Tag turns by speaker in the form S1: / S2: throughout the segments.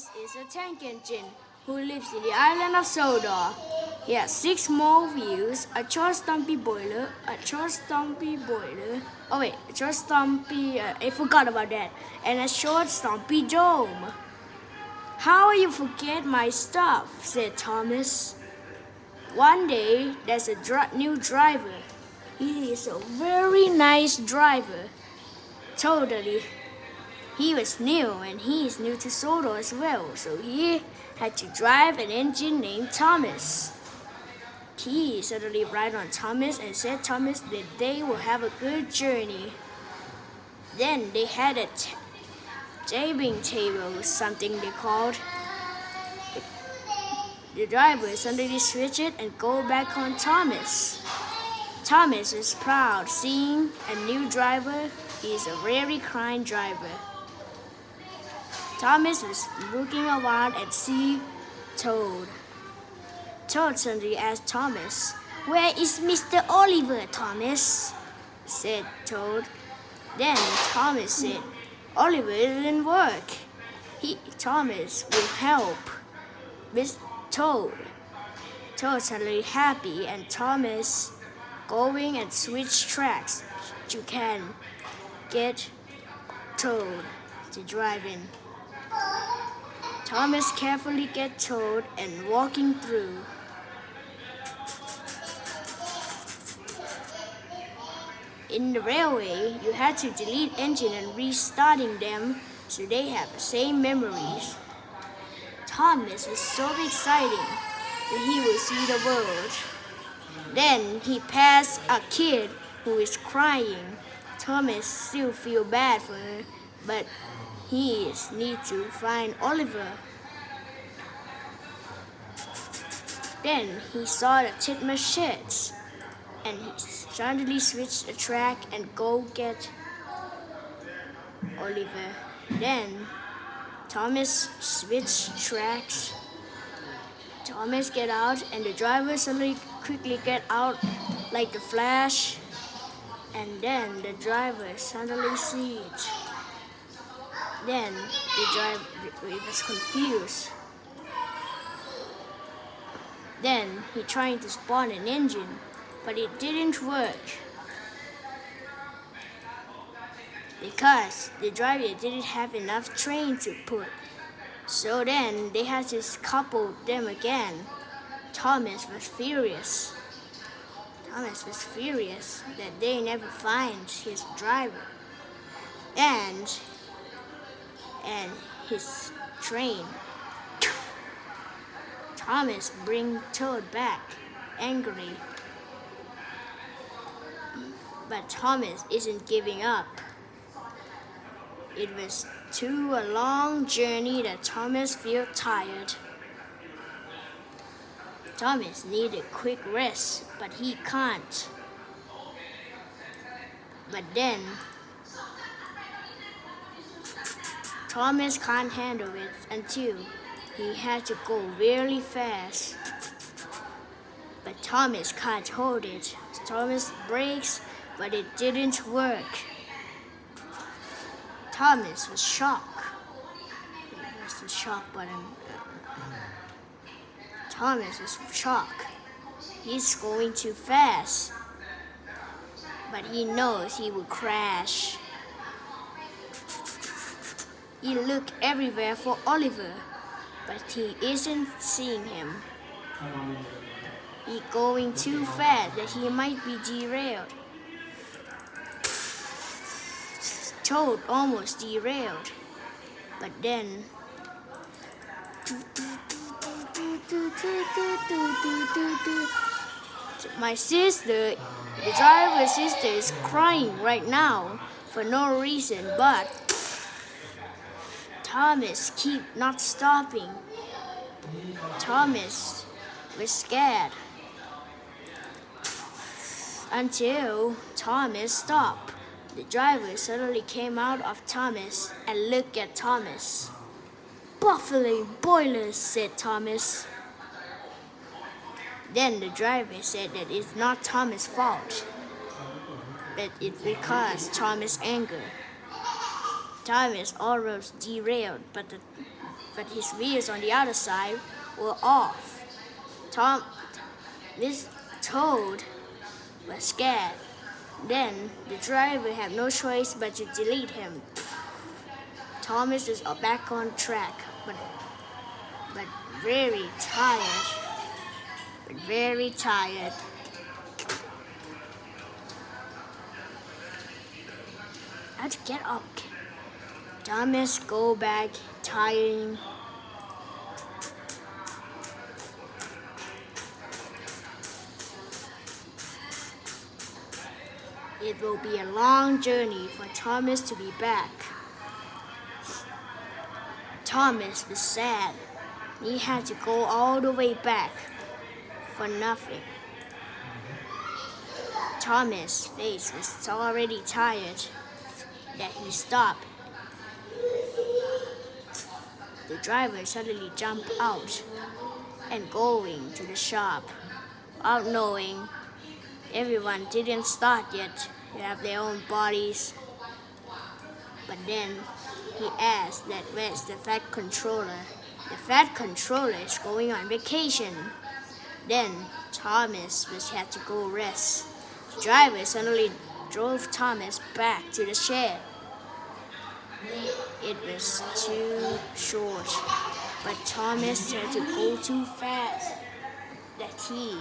S1: Thomas is a tank engine who lives in the island of Sodor. He has 6 small wheels, a short stumpy boiler, I forgot about that, and a short stumpy dome. How you forget my stuff, said Thomas. One day, there's a new driver. He is a very nice driver. Totally. He was new and he is new to Sodor as well, so he had to drive an engine named Thomas. He suddenly ride on Thomas and said Thomas that they will have a good journey. Then they had a jabbing table, something they called. The driver suddenly switch it and go back on Thomas. Thomas is proud seeing a new driver. He is a very kind driver. Thomas was looking around and see Toad. Toad suddenly asked Thomas, "Where is Mr. Oliver, Thomas?" said Toad. Then Thomas said, "Oliver didn't work. Thomas will help Miss Toad." Toad suddenly happy and Thomas going and switch tracks. You can get Toad to drive in. Thomas carefully get Toad and walking through. In the railway, you had to delete engine and restarting them so they have the same memories. Thomas was so exciting that he will see the world. Then he passed a kid who is crying. Thomas still feel bad for her, but he need to find Oliver. Then he saw the Titmus sheds, and he suddenly switched the track and go get Oliver. Then Thomas switched tracks. Thomas get out, and the driver suddenly quickly get out like a flash. And then the driver suddenly see it. Then the driver was confused. Then he tried to spawn an engine, but it didn't work because the driver didn't have enough train to put. So then they had to couple them again. Thomas was furious. Thomas was furious that they never find his driver and his train. Thomas bring Toad back, angry. But Thomas isn't giving up. It was too a long journey that Thomas feel tired. Thomas needed quick rest, but he can't. But then Thomas can't handle it until he had to go really fast. But Thomas can't hold it. Thomas brakes, but it didn't work. Thomas was shocked. It was the shock button. Thomas is shocked. He's going too fast. But he knows he will crash. He looked everywhere for Oliver, but he isn't seeing him. He's going too fast that he might be derailed. Toad almost derailed, but then my sister, the driver's sister, is crying right now for no reason, but Thomas keep not stopping. Thomas was scared until Thomas stopped. The driver suddenly came out of Thomas and looked at Thomas. "Buffalo boilers," said Thomas. Then the driver said that it's not Thomas' fault, that it's because Thomas' anger. Thomas almost derailed, but but his wheels on the other side were off. This Toad was scared. Then the driver had no choice but to delete him. Thomas is back on track, but very tired. But very tired. How to get up? Thomas go back, tiring. It will be a long journey for Thomas to be back. Thomas was sad. He had to go all the way back for nothing. Thomas' face was already tired that he stopped. The driver suddenly jumped out and going to the shop, without knowing everyone didn't start yet. They have their own bodies. But then he asked that where's the fat controller? The fat controller is going on vacation. Then Thomas had to go rest. The driver suddenly drove Thomas back to the shed. It was too short, but Thomas had to go too fast that he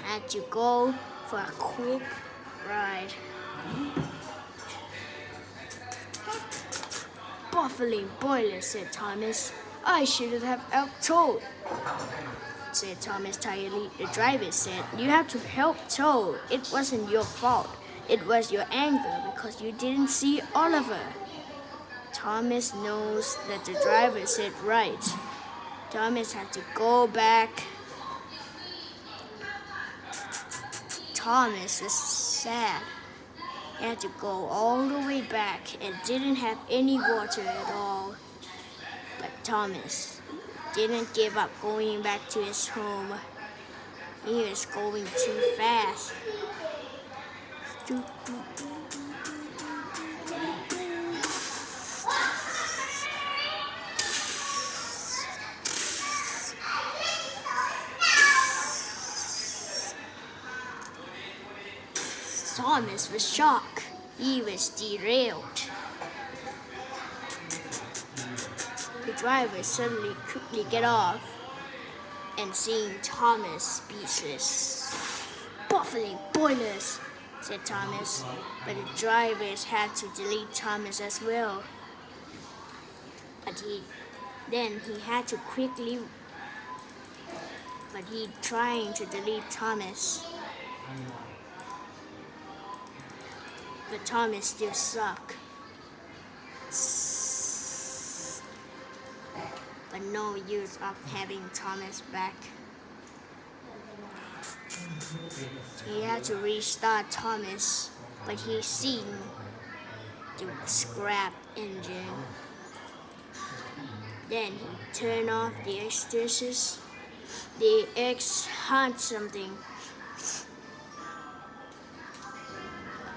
S1: had to go for a quick ride. Baffling boiler, said Thomas. I should have helped Toad, said Thomas tiredly. The driver said, you have to help Toad. It wasn't your fault. It was your anger because you didn't see Oliver. Thomas knows that the driver said right. Thomas had to go back. Thomas is sad. He had to go all the way back and didn't have any water at all. But Thomas didn't give up going back to his home. He was going too fast. Thomas was shocked. He was derailed. The driver suddenly quickly get off and seeing Thomas speechless. Baffling boilers, said Thomas, but the drivers had to delete Thomas as well. But he trying to delete Thomas. But Thomas still suck. But no use of having Thomas back. He had to restart Thomas, but he seen the scrap engine. Then he turned off the extinguishers. The X had something.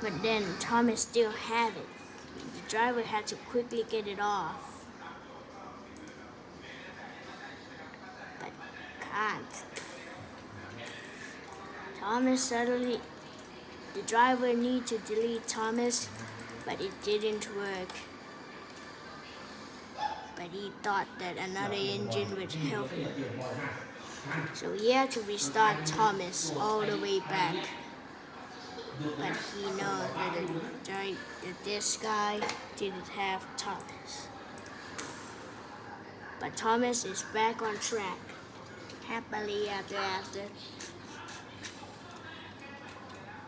S1: But then Thomas still had it. The driver had to quickly get it off. But can't. The driver needed to delete Thomas, but it didn't work. But he thought that another engine would help him. So he had to restart Thomas all the way back. But he knows that this guy didn't have Thomas. But Thomas is back on track, happily after.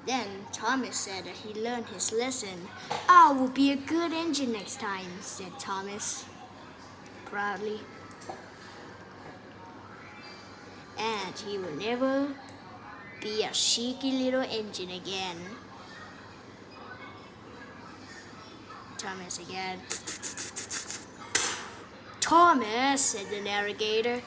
S1: Then Thomas said that he learned his lesson. I will be a good engine next time, said Thomas proudly. And he will never be a cheeky little engine again. Thomas again. Thomas, said the navigator.